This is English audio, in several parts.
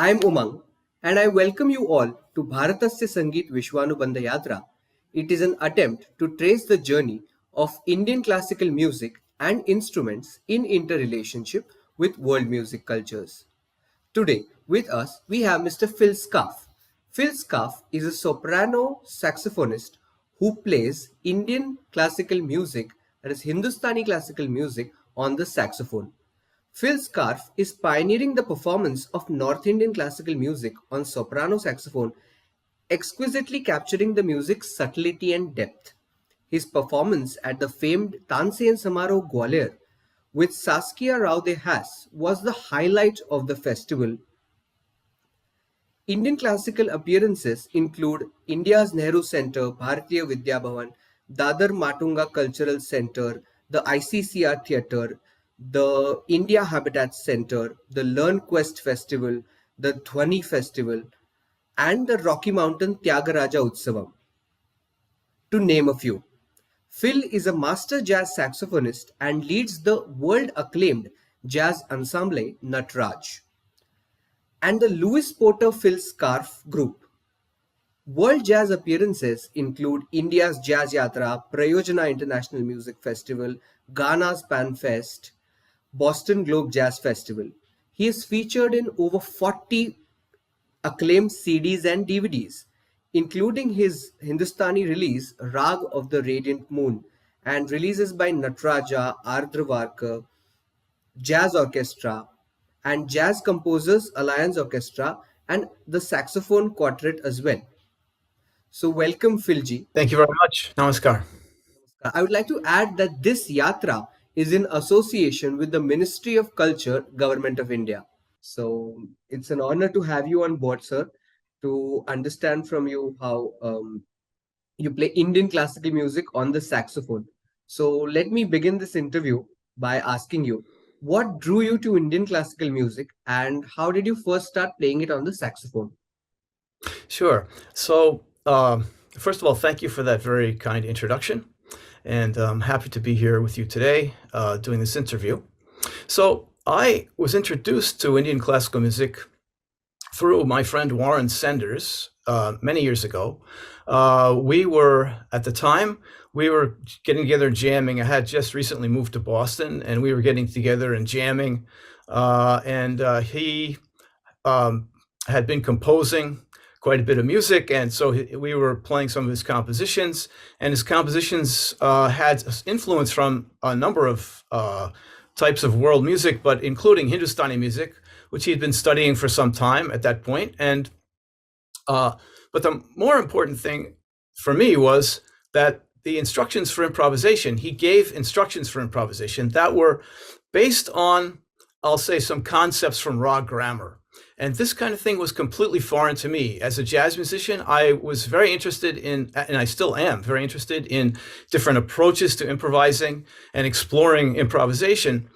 I am Umang and I welcome you all to Bharatasya Sangeet Vishwanubandh Yatra. It is an attempt to trace the journey of Indian classical music and instruments in interrelationship with world music cultures. Today with us we have Mr. Phill Scarff. Phill Scarff is a soprano saxophonist who plays Indian classical music, that is Hindustani classical music, on the saxophone. Phill Scarff is pioneering the performance of North Indian classical music on soprano saxophone, exquisitely capturing the music's subtlety and depth. His performance at the famed Tansen Samaroh Gwalior with Saskia Rao De Haas was the highlight of the festival. Indian classical appearances include India's Nehru Centre, Bharatiya Vidya Bhavan, Dadar Matunga Cultural Centre, the ICCR Theatre, the India Habitat Centre, the Learn Quest Festival, the Dhwani Festival, and the Rocky Mountain Tyagaraja Utsavam, to name a few. Phill is a master jazz saxophonist and leads the world-acclaimed jazz ensemble Natraj and the Louis Porter Phill Scarff Group. World jazz appearances include India's Jazz Yatra, Prayojana International Music Festival, Ghana's Pan Fest, Boston Globe Jazz Festival. He is featured in over 40 acclaimed CDs and DVDs, including his Hindustani release Rag of the Radiant Moon and releases by Natraja, Ardra Varkar, Jazz Orchestra, and Jazz Composers Alliance Orchestra, and the Saxophone Quartet as well. So welcome, Philji. Thank you very much. Namaskar. I would like to add that this yatra is in association with the Ministry of Culture, Government of India. So it's an honor to have you on board, sir, to understand from you how you play Indian classical music on the saxophone. So let me begin this interview by asking you, what drew you to Indian classical music and how did you first start playing it on the saxophone? Sure. So, first of all, thank you for that very kind introduction. And I'm happy to be here with you today doing this interview. So, I was introduced to Indian classical music through my friend Warren Senders many years ago. We were, at the time, we were getting together and jamming. I had just recently moved to Boston, and we were getting together and jamming. He had been composing quite a bit of music, and so we were playing some of his compositions. And his compositions had influence from a number of types of world music, but including Hindustani music, which he had been studying for some time at that point. And but the more important thing for me was that the instructions for improvisation, he gave instructions for improvisation that were based on, I'll say, some concepts from raw grammar. And this kind of thing was completely foreign to me. As a jazz musician, I was very interested in, and I still am very interested in, different approaches to improvising and exploring improvisation.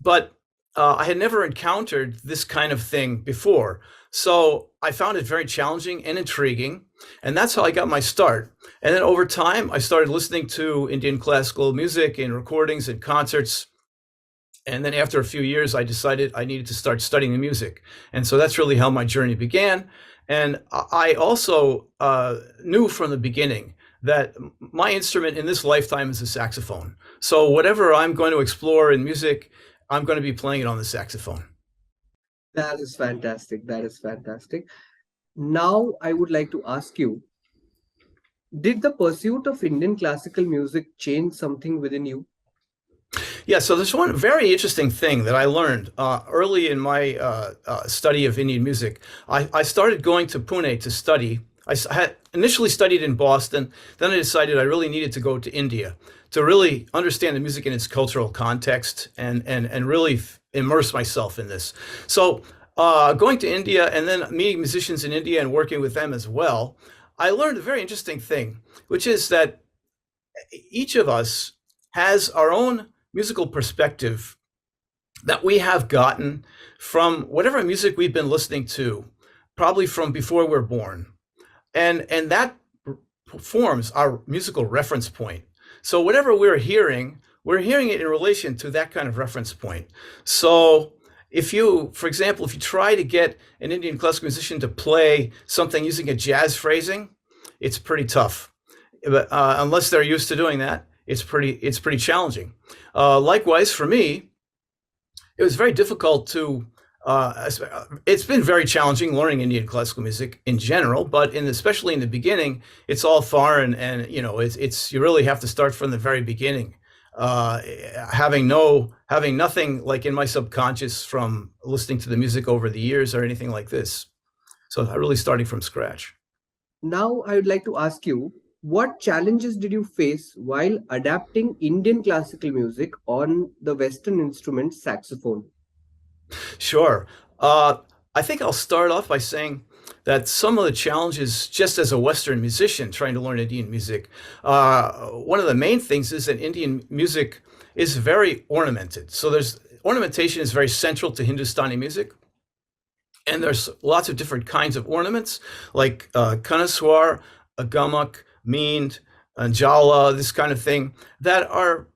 But I had never encountered this kind of thing before. So I found it very challenging and intriguing. And that's how I got my start. And then over time, I started listening to Indian classical music in recordings and concerts. And then after a few years, I decided I needed to start studying the music. And so that's really how my journey began. And I also knew from the beginning that my instrument in this lifetime is a saxophone. So whatever I'm going to explore in music, I'm going to be playing it on the saxophone. That is fantastic. That is fantastic. Now, I would like to ask you, did the pursuit of Indian classical music change something within you? Yeah, so there's one very interesting thing that I learned early in my study of Indian music. I started going to Pune to study. I had initially studied in Boston, then I decided I really needed to go to India to really understand the music in its cultural context and really immerse myself in this. So going to India and then meeting musicians in India and working with them as well, I learned a very interesting thing, which is that each of us has our own musical perspective that we have gotten from whatever music we've been listening to, probably from before we're born. And that forms our musical reference point. So whatever we're hearing it in relation to that kind of reference point. So for example, if you try to get an Indian classical musician to play something using a jazz phrasing, it's pretty tough. But unless they're used to doing that, it's pretty challenging. Likewise, for me, it was very difficult to. It's been very challenging learning Indian classical music in general, but especially in the beginning, it's all foreign, and it's you really have to start from the very beginning, having nothing like in my subconscious from listening to the music over the years or anything like this. So really starting from scratch. Now, I would like to ask you, what challenges did you face while adapting Indian classical music on the Western instrument saxophone? Sure. I think I'll start off by saying that some of the challenges, just as a Western musician trying to learn Indian music, one of the main things is that Indian music is very ornamented. So ornamentation is very central to Hindustani music. And there's lots of different kinds of ornaments, like kanaswar, agamak, meend, anjala, this kind of thing, that are,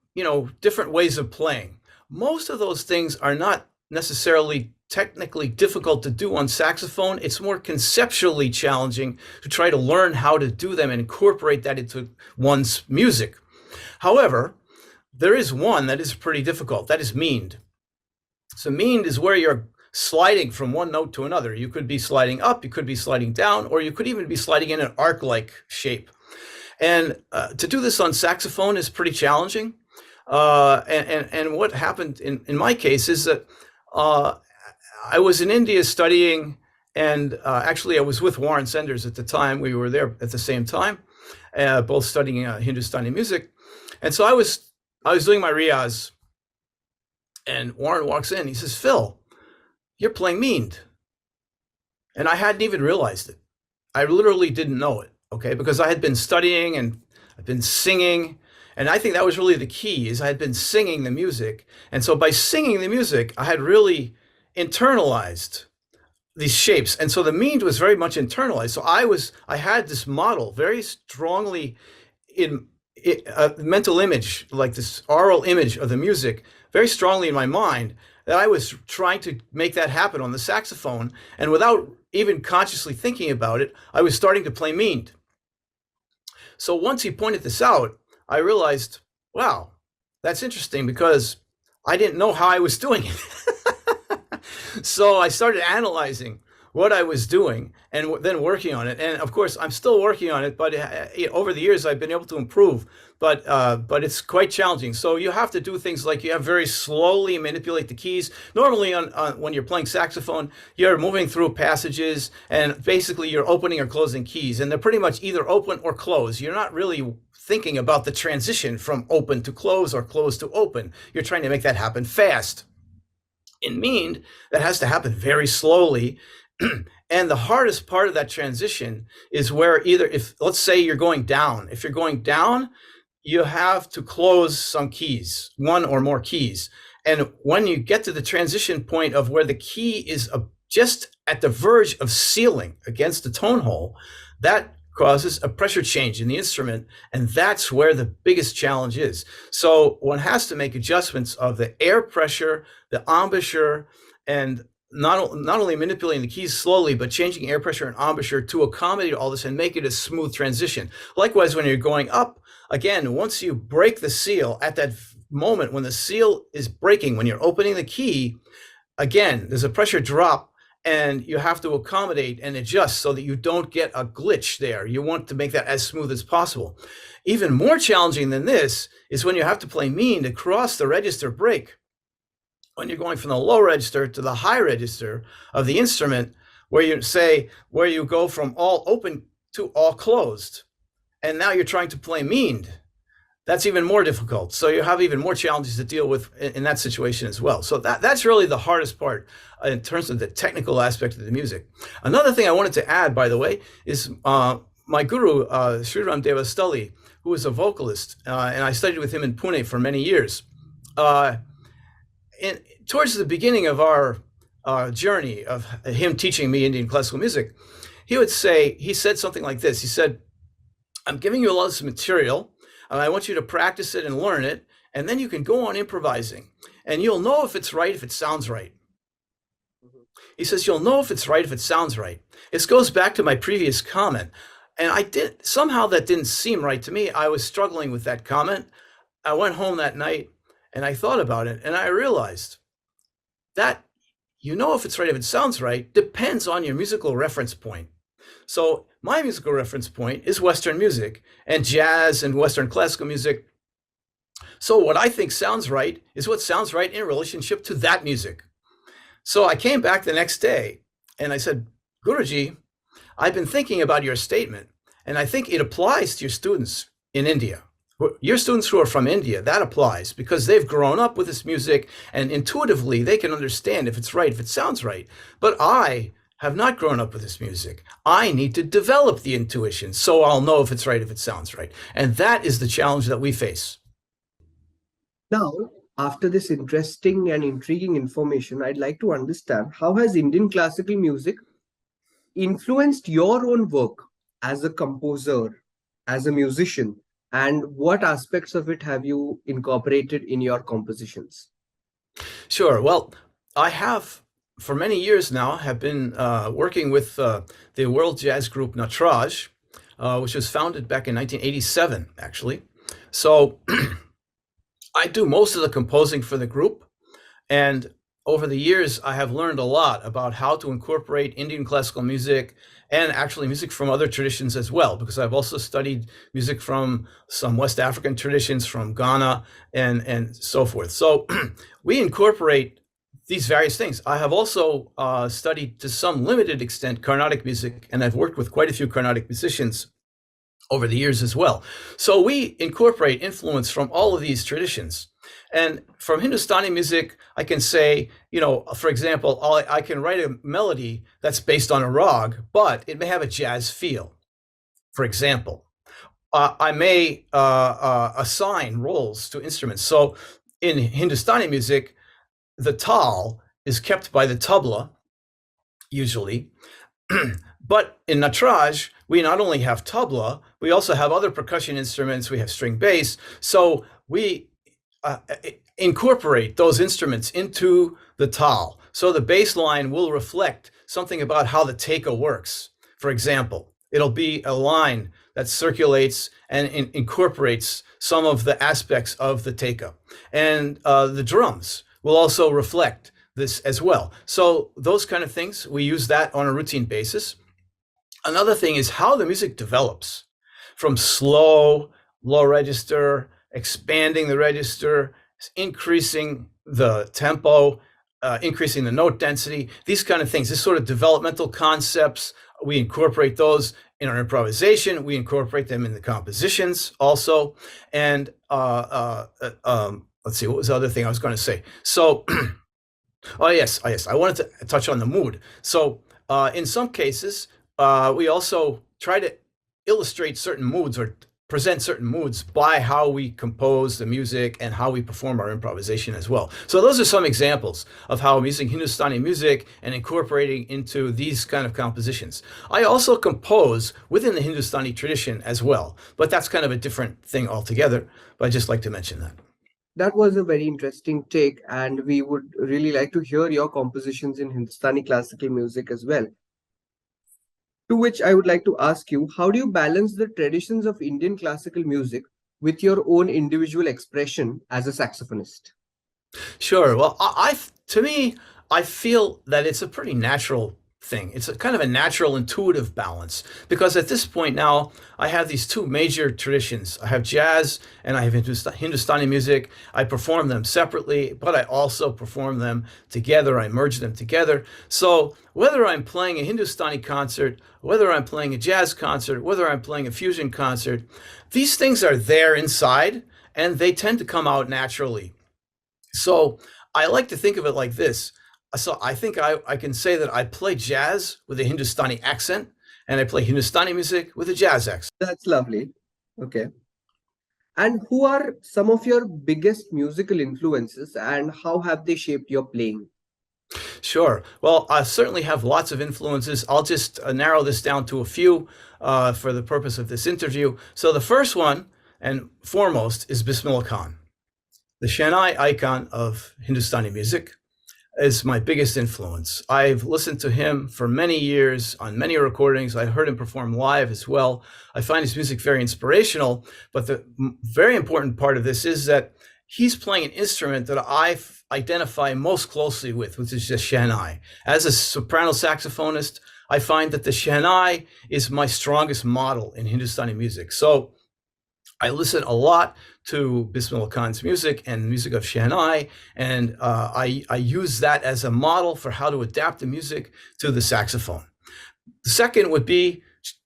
different ways of playing. Most of those things are not necessarily technically difficult to do on saxophone. It's more conceptually challenging to try to learn how to do them and incorporate that into one's music. However, there is one that is pretty difficult. That is meend. So meend is where you're sliding from one note to another. You could be sliding up, you could be sliding down, or you could even be sliding in an arc-like shape. And to do this on saxophone is pretty challenging. And what happened in my case is that I was in India studying, and actually I was with Warren Sanders at the time. We were there at the same time, both studying Hindustani music. And so I was doing my riyaz, and Warren walks in. He says, "Phill, you're playing meend." And I hadn't even realized it. I literally didn't know it, okay? Because I had been studying and I'd been singing. And I think that was really the key, is I had been singing the music. And so by singing the music, I had really internalized these shapes. And so the meend was very much internalized. So I had this model very strongly in a mental image, like this oral image of the music, very strongly in my mind, that I was trying to make that happen on the saxophone. And without even consciously thinking about it, I was starting to play meend. So once he pointed this out, I realized, wow, that's interesting, because I didn't know how I was doing it. So I started analyzing what I was doing and then working on it. And of course, I'm still working on it, but over the years, I've been able to improve. But it's quite challenging. So you have to do things like you have very slowly manipulate the keys. Normally, when you're playing saxophone, you're moving through passages, and basically you're opening or closing keys, and they're pretty much either open or closed. You're not really thinking about the transition from open to close or close to open. You're trying to make that happen fast. In meend, that has to happen very slowly. And the hardest part of that transition is where let's say you're going down. If you're going down, you have to close some keys, one or more keys. And when you get to the transition point of where the key is just at the verge of sealing against the tone hole, that causes a pressure change in the instrument, and that's where the biggest challenge is. So one has to make adjustments of the air pressure, the embouchure, and not only manipulating the keys slowly, but changing air pressure and embouchure to accommodate all this and make it a smooth transition. Likewise, when you're going up, again, once you break the seal, at that moment when the seal is breaking, when you're opening the key, again, there's a pressure drop, and you have to accommodate and adjust so that you don't get a glitch there. You want to make that as smooth as possible. Even more challenging than this is when you have to play meend across the register break. When you're going from the low register to the high register of the instrument, where you go from all open to all closed, and now you're trying to play meend, that's even more difficult. So you have even more challenges to deal with in that situation as well. So that's really the hardest part in terms of the technical aspect of the music. Another thing I wanted to add, by the way, is my guru, Sriram Devastali, who is a vocalist, and I studied with him in Pune for many years. Towards the beginning of our journey of him teaching me Indian classical music, he said something like this. He said, "I'm giving you a lot of material, and I want you to practice it and learn it, and then you can go on improvising, and you'll know if it's right, if it sounds right." He says, you'll know if it's right if it sounds right. This goes back to my previous comment. And somehow that didn't seem right to me. I was struggling with that comment. I went home that night and I thought about it, and I realized that you know if it's right if it sounds right depends on your musical reference point. So my musical reference point is Western music and jazz and Western classical music. So what I think sounds right is what sounds right in relationship to that music. So I came back the next day and I said, Guruji, I've been thinking about your statement, and I think it applies to your students in India. Your students who are from India, that applies because they've grown up with this music and intuitively they can understand if it's right, if it sounds right. But I have not grown up with this music. I need to develop the intuition so I'll know if it's right, if it sounds right. And that is the challenge that we face. Now, after this interesting and intriguing information, I'd like to understand, how has Indian classical music influenced your own work as a composer, as a musician, and what aspects of it have you incorporated in your compositions? Sure. Well, I have for many years now have been working with the world jazz group Natraj, which was founded back in 1987, actually. So I do most of the composing for the group, and over the years, I have learned a lot about how to incorporate Indian classical music and actually music from other traditions as well, because I've also studied music from some West African traditions, from Ghana and so forth. So we incorporate these various things. I have also studied to some limited extent Carnatic music, and I've worked with quite a few Carnatic musicians over the years as well. So we incorporate influence from all of these traditions. And from Hindustani music, I can say, for example, I can write a melody that's based on a rag, but it may have a jazz feel. For example, I may assign roles to instruments. So in Hindustani music, the tal is kept by the tabla, usually. But in Natraj, we not only have tabla, we also have other percussion instruments. We have string bass. So we incorporate those instruments into the tal. So the bass line will reflect something about how the teka works. For example, it'll be a line that circulates and incorporates some of the aspects of the teka. And the drums will also reflect this as well. So those kind of things, we use that on a routine basis. Another thing is how the music develops from slow, low register, expanding the register, increasing the tempo, increasing the note density, these kind of things. This sort of developmental concepts, we incorporate those in our improvisation. We incorporate them in the compositions also. And let's see, what was the other thing I was going to say? So, oh yes, I wanted to touch on the mood. So in some cases, we also try to illustrate certain moods or present certain moods by how we compose the music and how we perform our improvisation as well. So those are some examples of how I'm using Hindustani music and incorporating into these kind of compositions. I also compose within the Hindustani tradition as well, but that's kind of a different thing altogether. But I'd just like to mention that. That was a very interesting take, and we would really like to hear your compositions in Hindustani classical music as well. To which I would like to ask you, how do you balance the traditions of Indian classical music with your own individual expression as a saxophonist? Sure. Well, to me, I feel that it's a pretty natural thing. It's a kind of a natural, intuitive balance, because at this point now, I have these two major traditions. I have jazz and I have Hindustani music. I perform them separately, but I also perform them together. I merge them together. So whether I'm playing a Hindustani concert, whether I'm playing a jazz concert, whether I'm playing a fusion concert, these things are there inside and they tend to come out naturally. So I like to think of it like this. So I think I can say that I play jazz with a Hindustani accent and I play Hindustani music with a jazz accent. That's lovely. Okay. And who are some of your biggest musical influences and how have they shaped your playing? Sure. Well, I certainly have lots of influences. I'll just narrow this down to a few for the purpose of this interview. So the first one and foremost is Bismillah Khan, the Shehnai icon of Hindustani music. is my biggest influence. I've listened to him for many years on many recordings. I heard him perform live as well. I find his music very inspirational, but the very important part of this is that he's playing an instrument that I identify most closely with, which is the Shehnai. As a soprano saxophonist, I find that the Shehnai is my strongest model in Hindustani music. So I listen a lot to Bismillah Khan's music and music of Shehnai, and I use that as a model for how to adapt the music to the saxophone. The second would be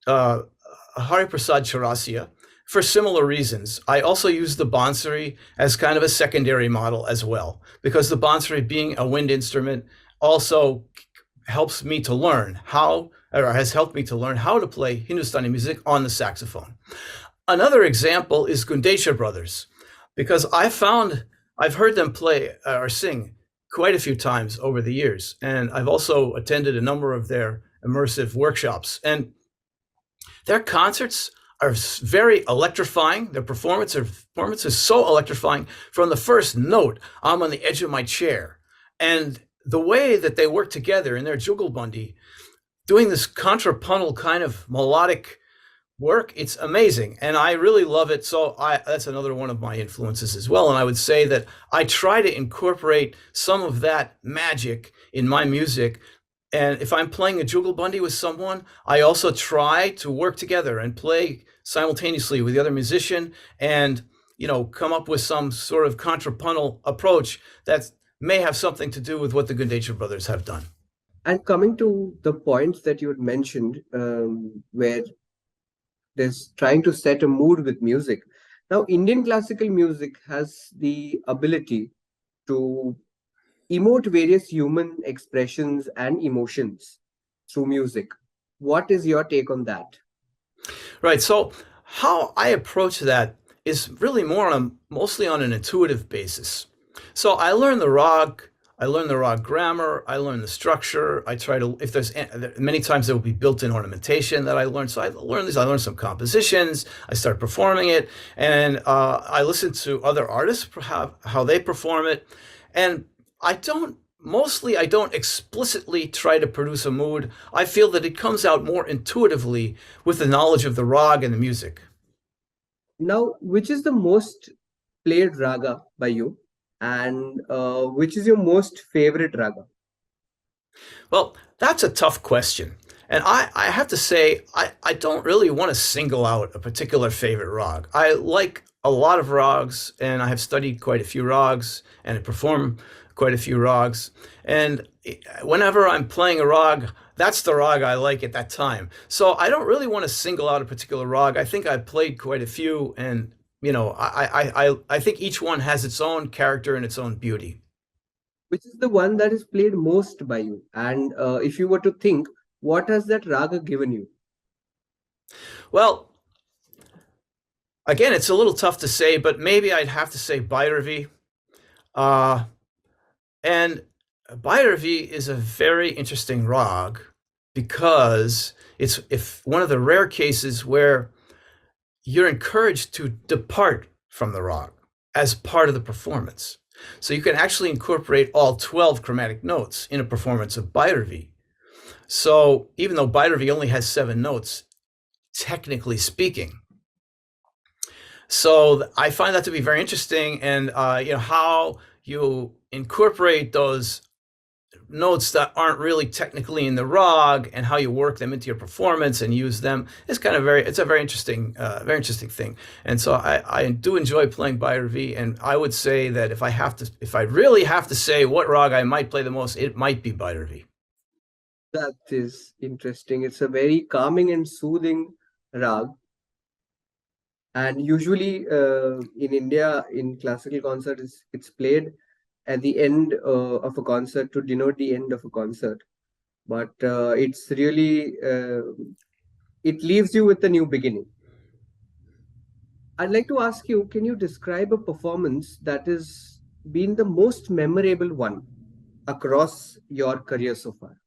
Hari Prasad Chaurasia for similar reasons. I also use the bansuri as kind of a secondary model as well, because the bansuri, being a wind instrument, also helps me to learn how, or has helped me to learn how to play Hindustani music on the saxophone. Another example is Gundesha brothers, because I've heard them play or sing quite a few times over the years, and I've also attended a number of their immersive workshops, and their concerts are very electrifying. Their performance is so electrifying. From the first note, I'm on the edge of my chair, and the way that they work together in their jugalbandi, doing this contrapuntal kind of melodic work, it's amazing, and I really love it. So that's another one of my influences as well. And I would say that I try to incorporate some of that magic in my music. And if I'm playing a jugalbandi with someone, I also try to work together and play simultaneously with the other musician, and come up with some sort of contrapuntal approach that may have something to do with what the Gundesha brothers have done. And coming to the points that you had mentioned, where there's trying to set a mood with music. Now, Indian classical music has the ability to emote various human expressions and emotions through music. What is your take on that? Right. So how I approach that is really mostly on an intuitive basis. So I learn the rag grammar, I learn the structure. I try to, if there's many times there will be built-in ornamentation that I learn. So I learn some compositions, I start performing it, and I listen to other artists, how they perform it. And I don't explicitly try to produce a mood. I feel that it comes out more intuitively with the knowledge of the rag and the music. Now, which is the most played raga by you? And which is your most favorite raga? Well, that's a tough question. And I have to say, I don't really want to single out a particular favorite rag. I like a lot of rags, and I have studied quite a few rags, and I perform quite a few rags. And whenever I'm playing a rag, that's the rag I like at that time. So I don't really want to single out a particular rag. I think I've played quite a few, and I think each one has its own character and its own beauty. Which is the one that is played most by you? And if you were to think, what has that raga given you? Well, again, it's a little tough to say, but maybe I'd have to say Bhairavi. And Bhairavi is a very interesting rag because it's one of the rare cases where you're encouraged to depart from the rag as part of the performance. So you can actually incorporate all 12 chromatic notes in a performance of Bhairavi. So even though Bhairavi only has 7 notes, technically speaking. So I find that to be very interesting, and how you incorporate those notes that aren't really technically in the rag and how you work them into your performance and use them is it's a very interesting thing. And so I do enjoy playing Bhairavi, and I would say that if I really have to say what rag I might play the most, it might be Bhairavi. That is interesting. It's a very calming and soothing rag. And usually in India, in classical concerts, it's played at the end of a concert to denote the end of a concert. But it's really, it leaves you with a new beginning. I'd like to ask you, can you describe a performance that has been the most memorable one across your career so far?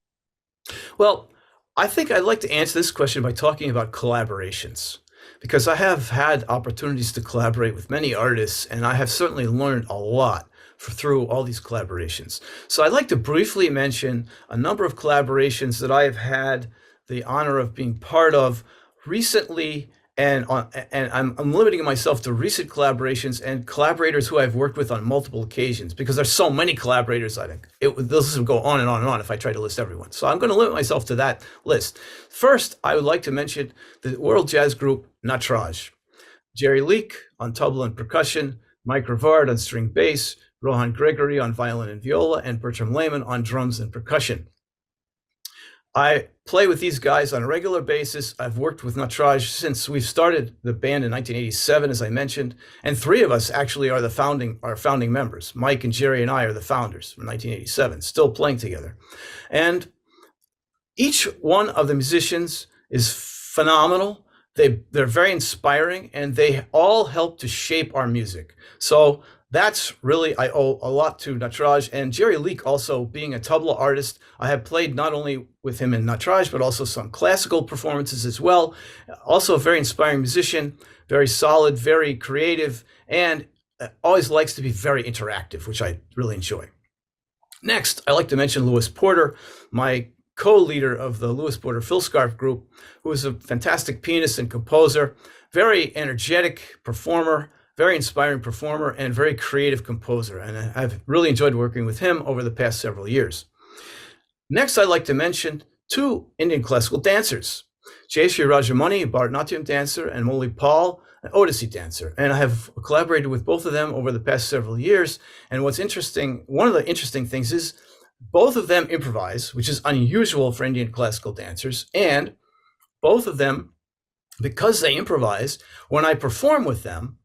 Well, I think I'd like to answer this question by talking about collaborations, because I have had opportunities to collaborate with many artists, and I have certainly learned a lot through all these collaborations. So I'd like to briefly mention a number of collaborations that I have had the honor of being part of recently, and I'm limiting myself to recent collaborations and collaborators who I've worked with on multiple occasions, because there's so many collaborators. I think this will go on and on and on if I try to list everyone. So I'm going to limit myself to that list. First, I would like to mention the world jazz group Natraj. Jerry Leek on tabla and percussion, Mike Rivard on string bass, Rohan Gregory on violin and viola, and Bertram Lehman on drums and percussion. I play with these guys on a regular basis. I've worked with Natraj since we've started the band in 1987, as I mentioned, and three of us actually are founding members. Mike and Jerry and I are the founders from 1987, still playing together. And each one of the musicians is phenomenal. They're very inspiring, and they all help to shape our music. So that's really, I owe a lot to Natraj. And Jerry Leek, also being a tabla artist, I have played not only with him in Natraj, but also some classical performances as well. Also a very inspiring musician, very solid, very creative, and always likes to be very interactive, which I really enjoy. Next, I like to mention Lewis Porter, my co-leader of the Lewis Porter Phill Scarff group, who is a fantastic pianist and composer, very energetic performer, very inspiring performer, and very creative composer. And I've really enjoyed working with him over the past several years. Next, I'd like to mention two Indian classical dancers, Jayashree Rajamani, a Bharatanatyam dancer, and Molly Paul, an Odissi dancer. And I have collaborated with both of them over the past several years. And what's interesting, one of the interesting things is both of them improvise, which is unusual for Indian classical dancers. And both of them, because they improvise, when I perform with them,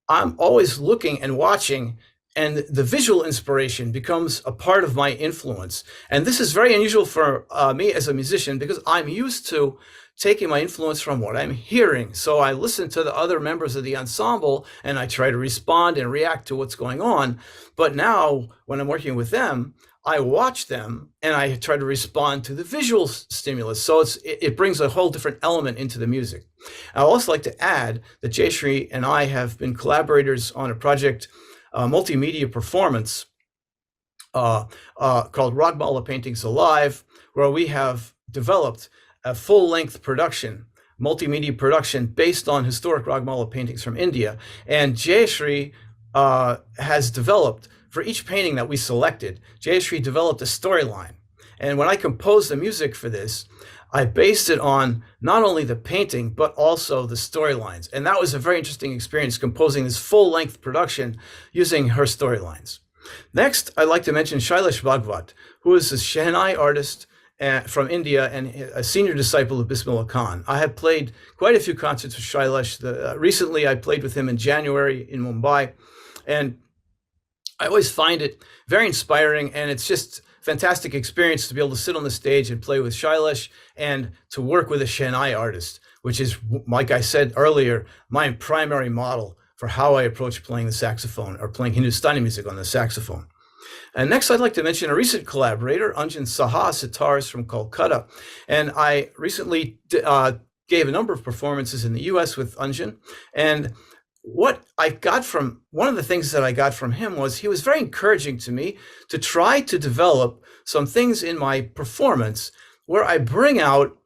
I'm always looking and watching, and the visual inspiration becomes a part of my influence. And this is very unusual for me as a musician, because I'm used to taking my influence from what I'm hearing. So I listen to the other members of the ensemble and I try to respond and react to what's going on. But now when I'm working with them, I watch them and I try to respond to the visual stimulus. So it brings a whole different element into the music. I'd also like to add that Jayashree and I have been collaborators on a project, multimedia performance called Ragmala Paintings Alive, where we have developed a full-length production, multimedia production based on historic Ragmala paintings from India. And Jayashree has developed, for each painting that we selected, Jayashree developed a storyline. And when I composed the music for this, I based it on not only the painting, but also the storylines. And that was a very interesting experience, composing this full-length production using her storylines. Next, I'd like to mention Shailesh Bhagwat, who is a Shehnai artist from India and a senior disciple of Bismillah Khan. I have played quite a few concerts with Shailesh. Recently, I played with him in January in Mumbai. And I always find it very inspiring, and it's just fantastic experience to be able to sit on the stage and play with Shailesh and to work with a Shehnai artist, which is, like I said earlier, my primary model for how I approach playing the saxophone or playing Hindustani music on the saxophone. And next, I'd like to mention a recent collaborator, Anjan Saha, sitarist from Kolkata. And I recently gave a number of performances in the US with Anjan. And what I got from, one of the things that I got from him was he was very encouraging to me to try to develop some things in my performance where I bring out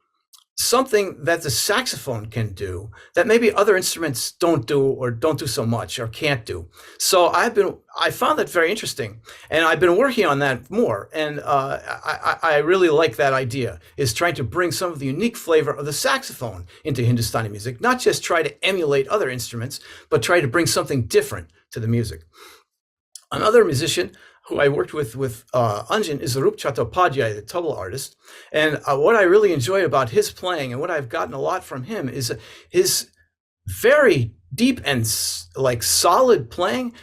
something that the saxophone can do that maybe other instruments don't do, or don't do so much, or can't do. So I found that very interesting, and I've been working on that more. And I really like that idea, is trying to bring some of the unique flavor of the saxophone into Hindustani music, not just try to emulate other instruments, but try to bring something different to the music. Another musician who I worked with Anjan is Arup Chattopadhyay, the tabla artist. And what I really enjoy about his playing, and what I've gotten a lot from him, is his very deep and like solid playing,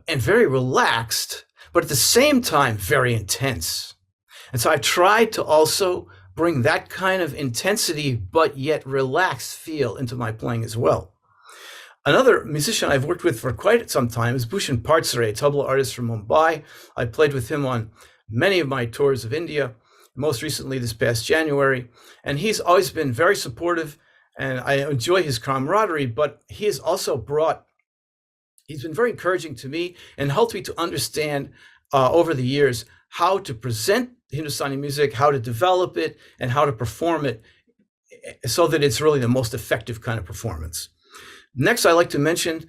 and very relaxed, but at the same time, very intense. And so I tried to also bring that kind of intensity, but yet relaxed feel into my playing as well. Another musician I've worked with for quite some time is Bhushan Partsare, a tabla artist from Mumbai. I played with him on many of my tours of India, most recently this past January. And he's always been very supportive, and I enjoy his camaraderie, but he has also brought he's been very encouraging to me and helped me to understand over the years how to present Hindustani music, how to develop it, and how to perform it so that it's really the most effective kind of performance. Next, I'd like to mention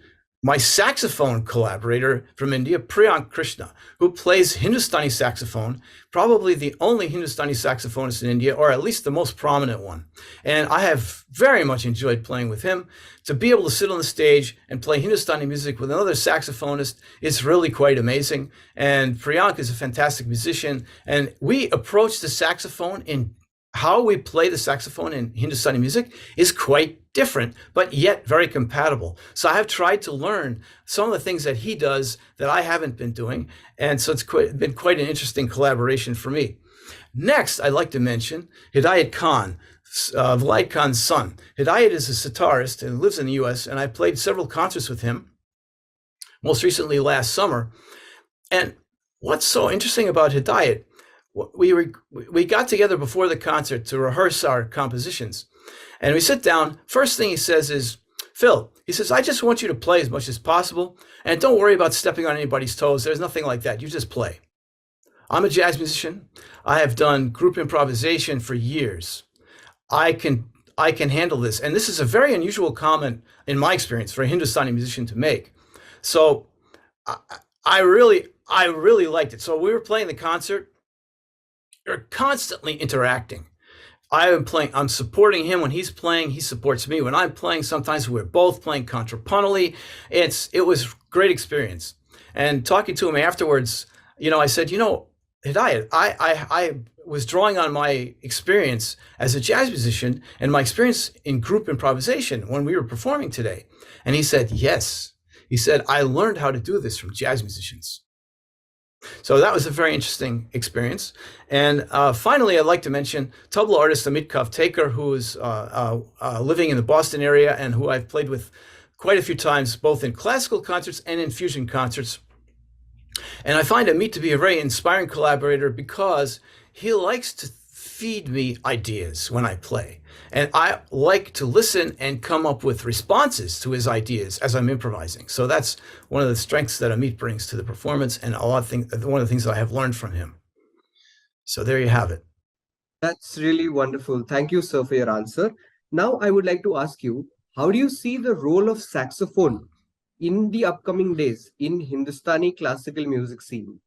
my saxophone collaborator from India, Priyank Krishna, who plays Hindustani saxophone, probably the only Hindustani saxophonist in India, or at least the most prominent one. And I have very much enjoyed playing with him. To be able to sit on the stage and play Hindustani music with another saxophonist is really quite amazing. And Priyank is a fantastic musician. And we approach the saxophone in how we play the saxophone in Hindustani music is quite different, but yet very compatible. So I have tried to learn some of the things that he does that I haven't been doing. And so it's been quite an interesting collaboration for me. Next, I'd like to mention Hidayat Khan, Vlad Khan's son. Hidayat is a sitarist and lives in the US, and I played several concerts with him, most recently last summer. And what's so interesting about Hidayat, we got together before the concert to rehearse our compositions, and we sit down. First thing he says is, Phil, he says, I just want you to play as much as possible, and don't worry about stepping on anybody's toes. There's nothing like that. You just play. I'm a jazz musician. I have done group improvisation for years. I can handle this. And this is a very unusual comment in my experience for a Hindustani musician to make. So I really liked it. So we were playing the concert. You're constantly interacting. I'm supporting him when he's playing. He supports me when I'm playing. Sometimes we're both playing contrapuntally. It was a great experience. And talking to him afterwards, I said, Hidayat, I was drawing on my experience as a jazz musician and my experience in group improvisation when we were performing today. And he said, yes. He said, I learned how to do this from jazz musicians. So that was a very interesting experience. And finally, I'd like to mention tabla artist Amit Kavtekar, who is living in the Boston area and who I've played with quite a few times, both in classical concerts and in fusion concerts. And I find Amit to be a very inspiring collaborator because he likes to feed me ideas when I play. And I like to listen and come up with responses to his ideas as I'm improvising. So that's one of the strengths that Amit brings to the performance, and one of the things that I have learned from him. So there you have it. That's really wonderful. Thank you, sir, for your answer. Now, I would like to ask you, how do you see the role of saxophone in the upcoming days in Hindustani classical music scene?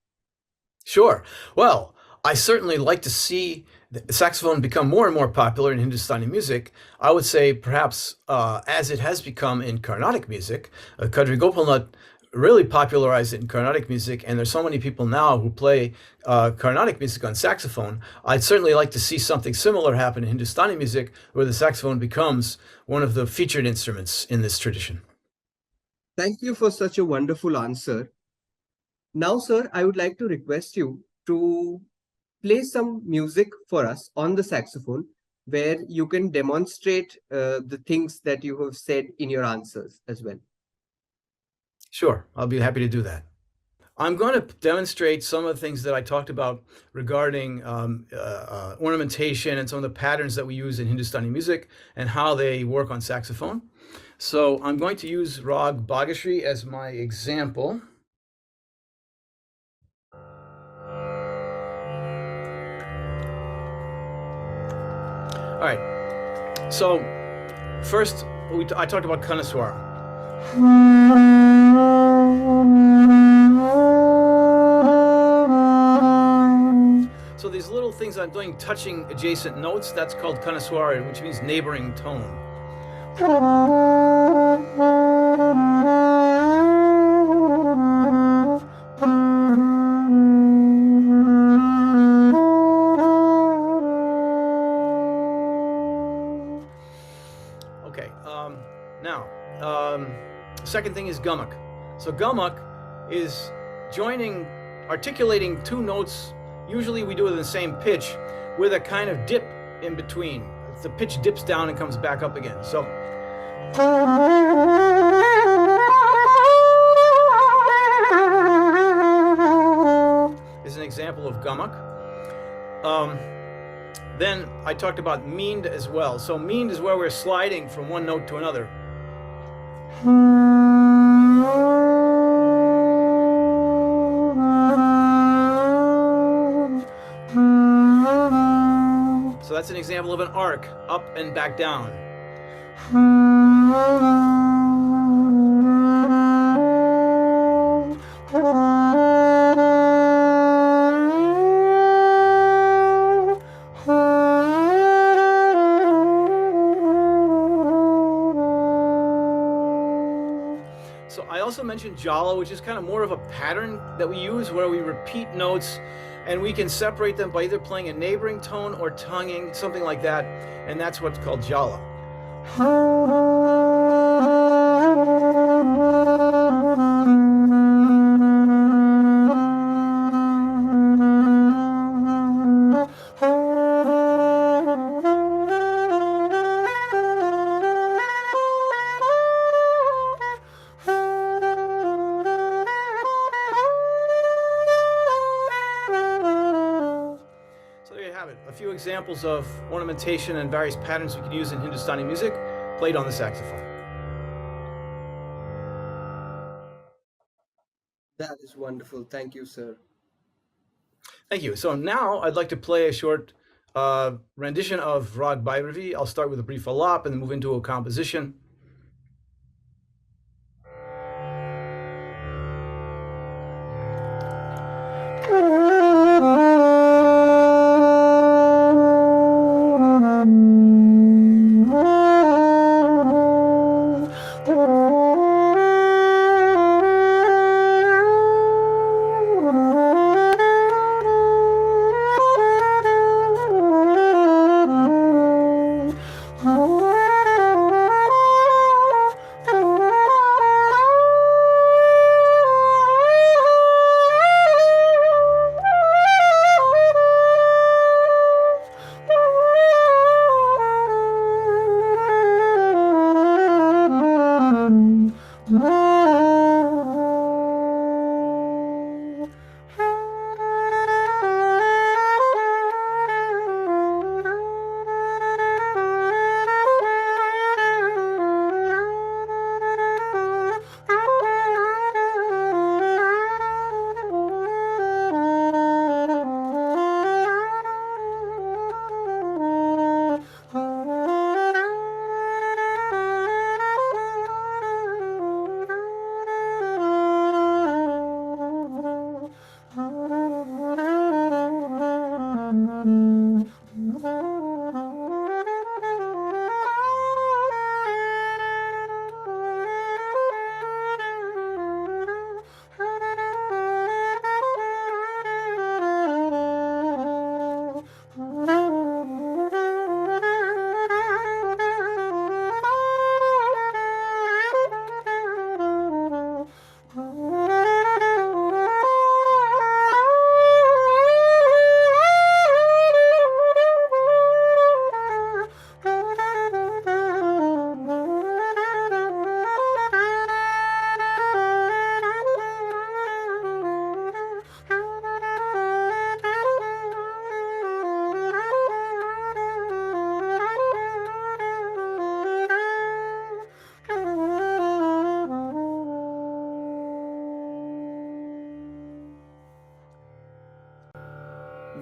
Sure. Well, I certainly like to see the saxophone become more and more popular in Hindustani music. I would say perhaps as it has become in Carnatic music. Kadri Gopalnath really popularized it in Carnatic music, and there's so many people now who play Carnatic music on saxophone. I'd certainly like to see something similar happen in Hindustani music, where the saxophone becomes one of the featured instruments in this tradition. Thank you for such a wonderful answer. Now, sir, I would like to request you to play some music for us on the saxophone, where you can demonstrate the things that you have said in your answers as well. Sure, I'll be happy to do that. I'm going to demonstrate some of the things that I talked about regarding ornamentation and some of the patterns that we use in Hindustani music and how they work on saxophone. So I'm going to use Rag Bhagashri as my example. All right, so first I talked about Kanaswara. So these little things I'm doing, touching adjacent notes, that's called Kanaswara, which means neighboring tone. Okay, now, second thing is gamak. So gamak is articulating two notes. Usually we do it in the same pitch with a kind of dip in between. The pitch dips down and comes back up again. So is an example of gamak. Then I talked about meend as well. So meend is where we're sliding from one note to another. that's an example of an arc, up and back down. So I also mentioned jala, which is kind of more of a pattern that we use where we repeat notes and we can separate them by either playing a neighboring tone or tonguing, something like that, and that's what's called jala. A few examples of ornamentation and various patterns we can use in Hindustani music played on the saxophone. That is wonderful. Thank you, sir. Thank you. So now I'd like to play a short rendition of Rag Bhairavi. I'll start with a brief alap and then move into a composition.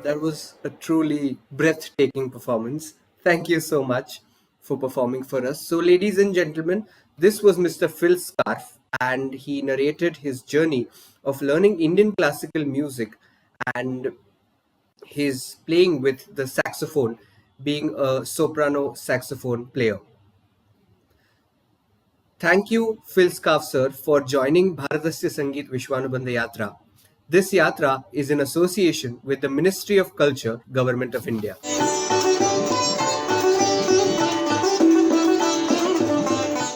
That was a truly breathtaking performance. Thank you so much for performing for us. So, ladies and gentlemen, this was Mr. Phill Scarff, and he narrated his journey of learning Indian classical music and his playing with the saxophone, being a soprano saxophone player. Thank you, Phill Scarff sir, for joining Bharatasya Sangeet Vishwanubandh Yatra. This yatra is in association with the Ministry of Culture, Government of India.